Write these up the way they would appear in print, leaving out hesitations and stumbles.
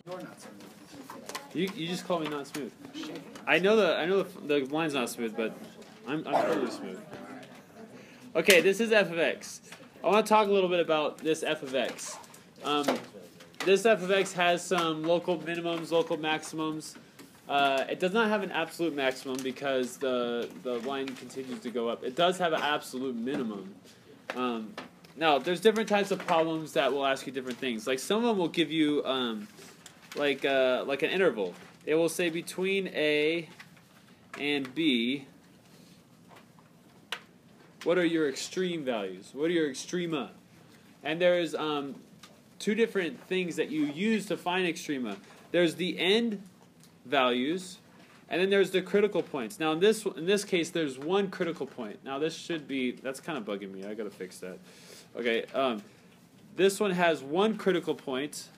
You're not smooth. You just call me not smooth. I know the line's not smooth, but I'm totally smooth. Okay, this is f of x. I want to talk a little bit about this f of x. This f of x has some local minimums, local maximums. It does not have an absolute maximum because the line continues to go up. It does have an absolute minimum. Now, there's different types of problems that will ask you different things. Like some of them will give you like an interval. It will say between A and B, what are your extreme values? What are your extrema? And there's two different things that you use to find extrema. There's the end values, and then there's the critical points. Now in this case, there's one critical point. Now this should be, that's kind of bugging me. I gotta fix that. Okay, this one has one critical point.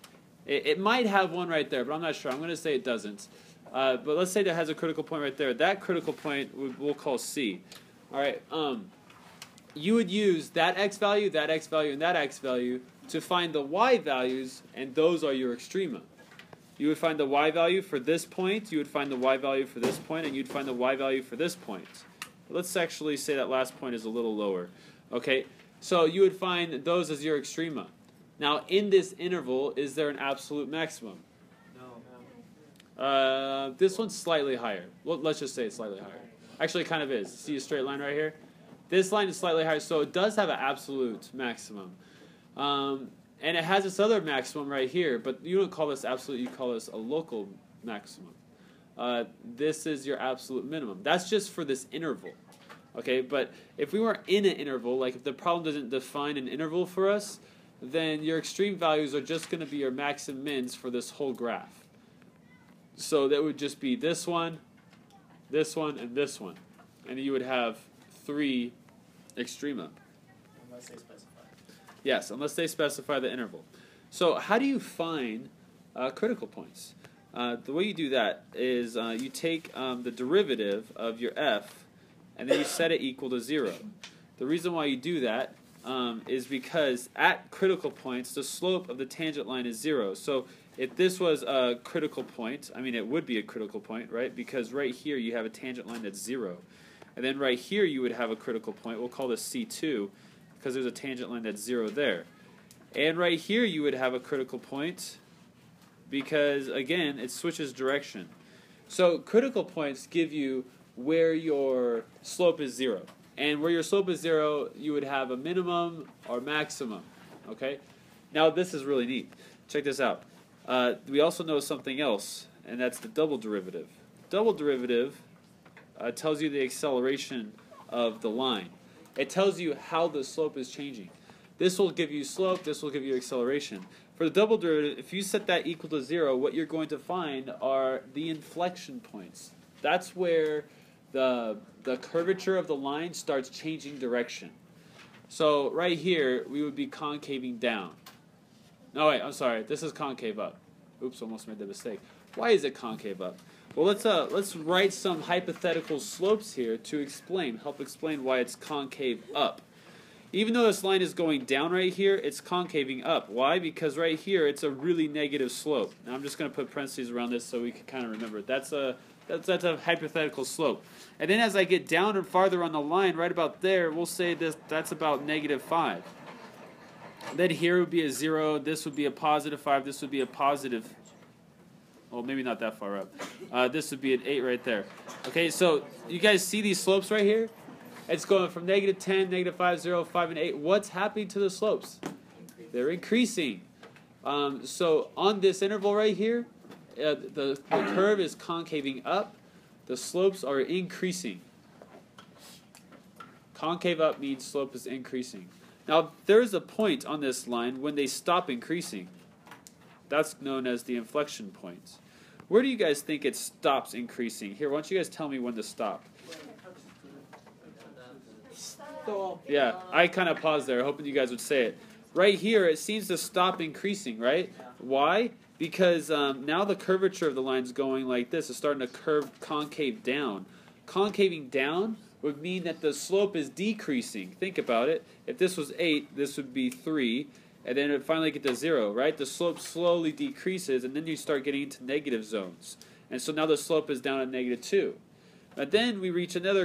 It might have one right there, but I'm not sure. I'm gonna say it doesn't. But let's say that has a critical point right there. That critical point we'll call C. All right. You would use that x value, and that x value to find the y values, and those are your extrema. You would find the y value for this point, you would find the y value for this point, and you'd find the y value for this point. Let's actually say that last point is a little lower. Okay, so you would find those as your extrema. Now, in this interval, is there an absolute maximum? No. This one's slightly higher. Well, let's just say it's slightly higher. Actually, it kind of is. See a straight line right here? This line is slightly higher, so it does have an absolute maximum. And it has this other maximum right here, but you don't call this absolute, you call this a local maximum. This is your absolute minimum. That's just for this interval. Okay, but if we were in an interval, like if the problem doesn't define an interval for us, then your extreme values are just going to be your max and mins for this whole graph. So that would just be this one, and this one. And you would have 3 extrema. Unless they specify. Yes, unless they specify the interval. So how do you find critical points? The way you do that is you take the derivative of your f, and then you set it equal to 0. The reason why you do that is because at critical points, the slope of the tangent line is 0. So if this was a critical point, I mean it would be a critical point, right? Because right here you have a tangent line that's 0. And then right here you would have a critical point. We'll call this C2 because there's a tangent line that's 0 there. And right here you would have a critical point because, again, it switches direction. So critical points give you where your slope is 0. And where your slope is 0, you would have a minimum or maximum. Okay? Now this is really neat. Check this out. We also know something else, and that's the double derivative. Double derivative tells you the acceleration of the line. It tells you how the slope is changing. This will give you slope, this will give you acceleration. For the double derivative, if you set that equal to 0, what you're going to find are the inflection points. That's where the curvature of the line starts changing direction. So right here, we would be concaving down. No, wait, I'm sorry. This is concave up. Oops, almost made the mistake. Why is it concave up? Well, let's write some hypothetical slopes here to help explain why it's concave up. Even though this line is going down right here, it's concaving up. Why? Because right here it's a really negative slope. Now I'm just going to put parentheses around this so we can kind of remember it. That's a hypothetical slope. And then as I get down and farther on the line, right about there, we'll say that's about -5. Then here would be a 0. This would be a +5. This would be a positive. Well, maybe not that far up. This would be an 8 right there. Okay, so you guys see these slopes right here? It's going from -10, -5, 0, 5, and 8. What's happening to the slopes? They're increasing. So on this interval right here, the curve is concaving up. The slopes are increasing. Concave up means slope is increasing. Now, there is a point on this line when they stop increasing. That's known as the inflection point. Where do you guys think it stops increasing? Here, why don't you guys tell me when to stop? Yeah, I kind of paused there, hoping you guys would say it. Right here, it seems to stop increasing, right? Why? Because now the curvature of the line is going like this. It's starting to concave down. Concaving down would mean that the slope is decreasing. Think about it. If this was 8, this would be 3. and then it finally get to 0, right? The slope slowly decreases, and then you start getting into negative zones. And so now the slope is down at -2. And then we reach another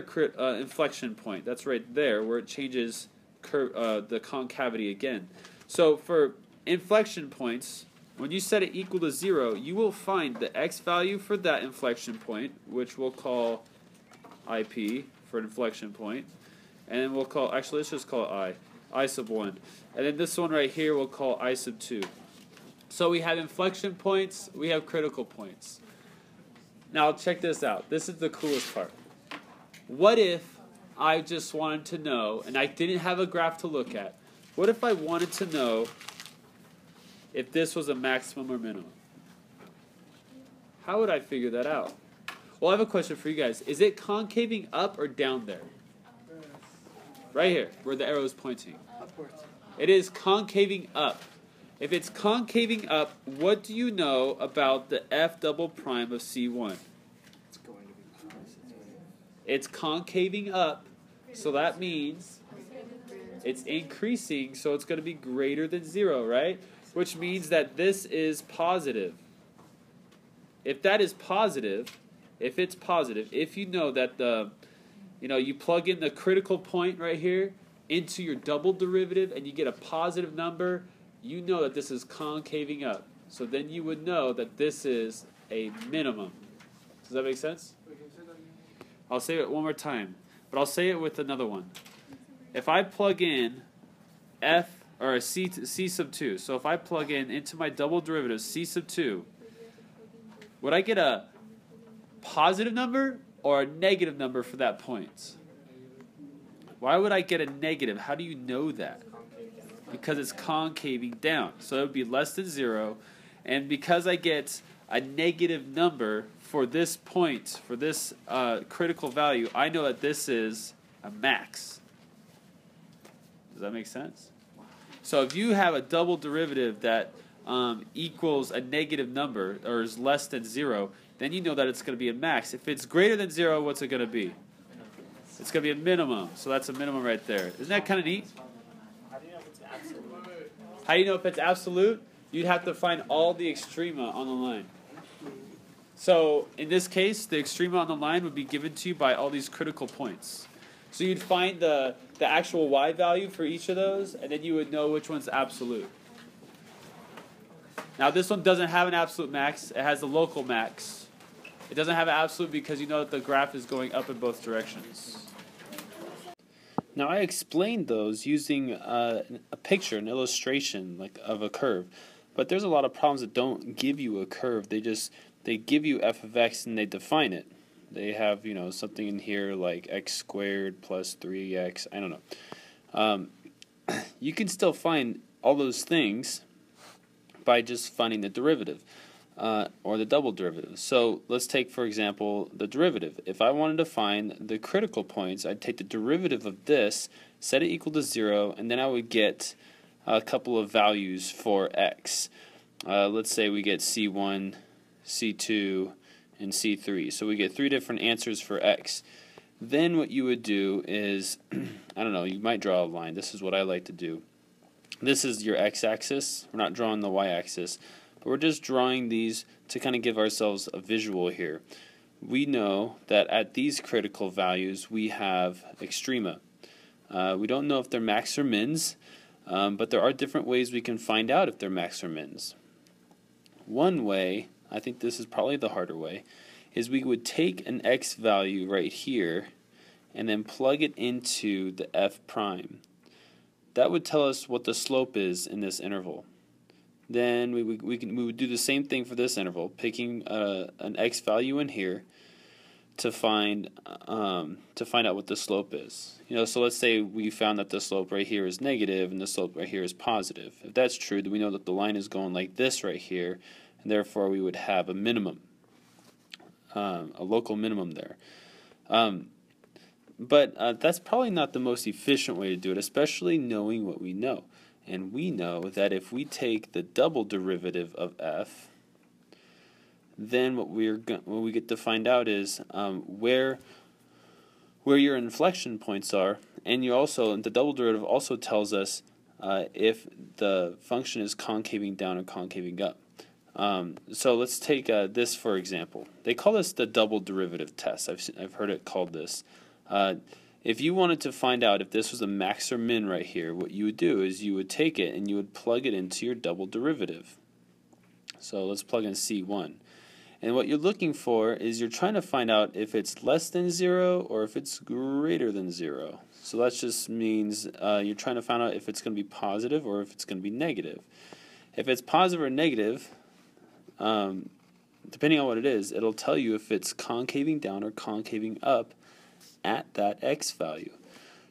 inflection point. That's right there, where it changes the concavity again. So for inflection points, when you set it equal to 0, you will find the x value for that inflection point, which we'll call IP for an inflection point. And then we'll call, actually let's just call it I sub 1. And then this one right here we'll call I sub 2. So we have inflection points, we have critical points. Now check this out. This is the coolest part. What if I just wanted to know, and I didn't have a graph to look at, what if I wanted to know if this was a maximum or minimum? How would I figure that out? Well, I have a question for you guys. Is it concaving up or down there? Right here, where the arrow is pointing. Upwards. It is concaving up. If it's concaving up, what do you know about the f double prime of C1? It's going to be It's concaving up, so that means it's increasing, so it's going to be greater than 0, right? Which means that this is positive. If that is positive, if it's positive, if you know that you plug in the critical point right here into your double derivative and you get a positive number, you know that this is concaving up. So then you would know that this is a minimum. Does that make sense? I'll say it one more time, but I'll say it with another one. If I plug in C sub 2, so if I plug in into my double derivative C sub 2, would I get a positive number or a negative number for that point? Why would I get a negative? How do you know that? Because it's concaving down. So it would be less than 0. And because I get a negative number for this point, for this critical value, I know that this is a max. Does that make sense? So if you have a double derivative that equals a negative number, or is less than 0, then you know that it's going to be a max. If it's greater than 0, what's it going to be? It's going to be a minimum. So that's a minimum right there. Isn't that kind of neat? How do you know if it's absolute? How do you know if it's absolute? You'd have to find all the extrema on the line. So in this case, the extrema on the line would be given to you by all these critical points. So you'd find the actual y value for each of those, and then you would know which one's absolute. Now this one doesn't have an absolute max. It has a local max. It doesn't have an absolute because you know that the graph is going up in both directions. Now I explained those using a picture, an illustration of a curve. But there's a lot of problems that don't give you a curve. They give you f of x and they define it. They have something in here like x squared plus 3x. I don't know. You can still find all those things by just finding the derivative or the double derivative. So let's take, for example, the derivative. If I wanted to find the critical points, I'd take the derivative of this, set it equal to 0, and then I would get a couple of values for x. Let's say we get C1, C2, and C3. So we get 3 different answers for x. Then what you would do is, I don't know, you might draw a line. This is what I like to do. This is your x-axis. We're not drawing the y-axis, but we're just drawing these to kind of give ourselves a visual here. We know that at these critical values we have extrema. We don't know if they're max or mins, but there are different ways we can find out if they're max or mins. One way, I think this is probably the harder way, is we would take an x value right here and then plug it into the f prime. That would tell us what the slope is in this interval. Then we would do the same thing for this interval, picking an x value in here to find out what the slope is. So let's say we found that the slope right here is negative and the slope right here is positive. If that's true, then we know that the line is going like this right here, and therefore we would have a minimum, a local minimum there. But that's probably not the most efficient way to do it, especially knowing what we know. And we know that if we take the double derivative of f, then what we get to find out is where your inflection points are, and the double derivative also tells us if the function is concaving down or concaving up. So let's take this for example. They call this the double derivative test. I've heard it called this. If you wanted to find out if this was a max or min right here, what you would do is you would take it and you would plug it into your double derivative. So let's plug in C1. And what you're looking for is you're trying to find out if it's less than 0 or if it's greater than 0. So that just means you're trying to find out if it's going to be positive or if it's going to be negative. If it's positive or negative, depending on what it is, it'll tell you if it's concaving down or concaving up at that x value.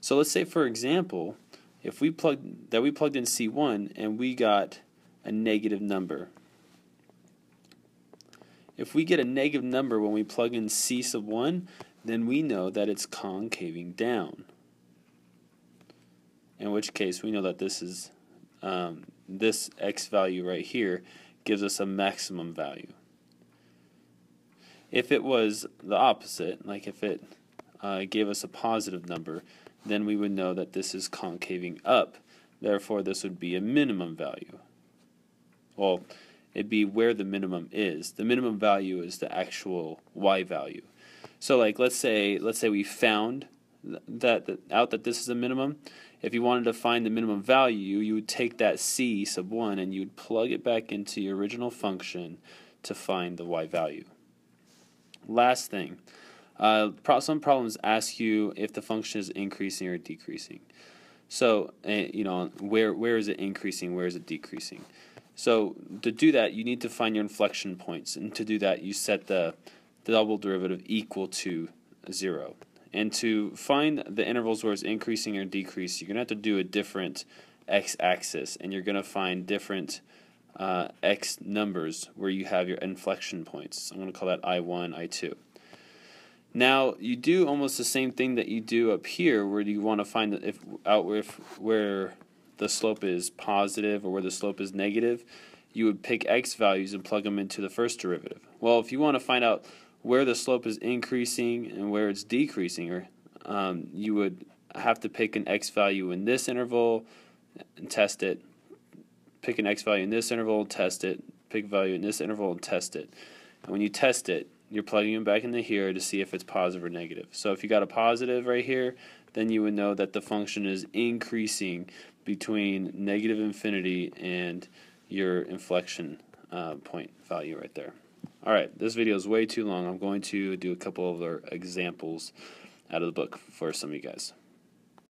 So let's say, for example, if we plugged in C1 and we got a negative number. If we get a negative number when we plug in C sub 1, then we know that it's concaving down. In which case, we know that this is this x value right here gives us a maximum value. If it was the opposite, like if it gave us a positive number, then we would know that this is concaving up. Therefore, this would be a minimum value. Well, it'd be where the minimum is. The minimum value is the actual y value. So, like, let's say we found out that this is a minimum. If you wanted to find the minimum value, you would take that c sub 1 and you would plug it back into your original function to find the y value. Last thing, some problems ask you if the function is increasing or decreasing. So, where is it increasing, where is it decreasing? So to do that, you need to find your inflection points, and to do that, you set the double derivative equal to 0. And to find the intervals where it's increasing or decreasing, you're going to have to do a different x-axis, and you're going to find different x numbers where you have your inflection points. I'm going to call that I1, I2. Now, you do almost the same thing that you do up here, where you want to find where the slope is positive or where the slope is negative. You would pick x values and plug them into the first derivative. Well, if you want to find out where the slope is increasing and where it's decreasing, or you would have to pick an x value in this interval and test it, pick an x value in this interval and test it, pick a value in this interval and test it. And when you test it, you're plugging them back into here to see if it's positive or negative. So if you got a positive right here, then you would know that the function is increasing between negative infinity and your inflection point value right there. Alright, this video is way too long. I'm going to do a couple of other examples out of the book for some of you guys.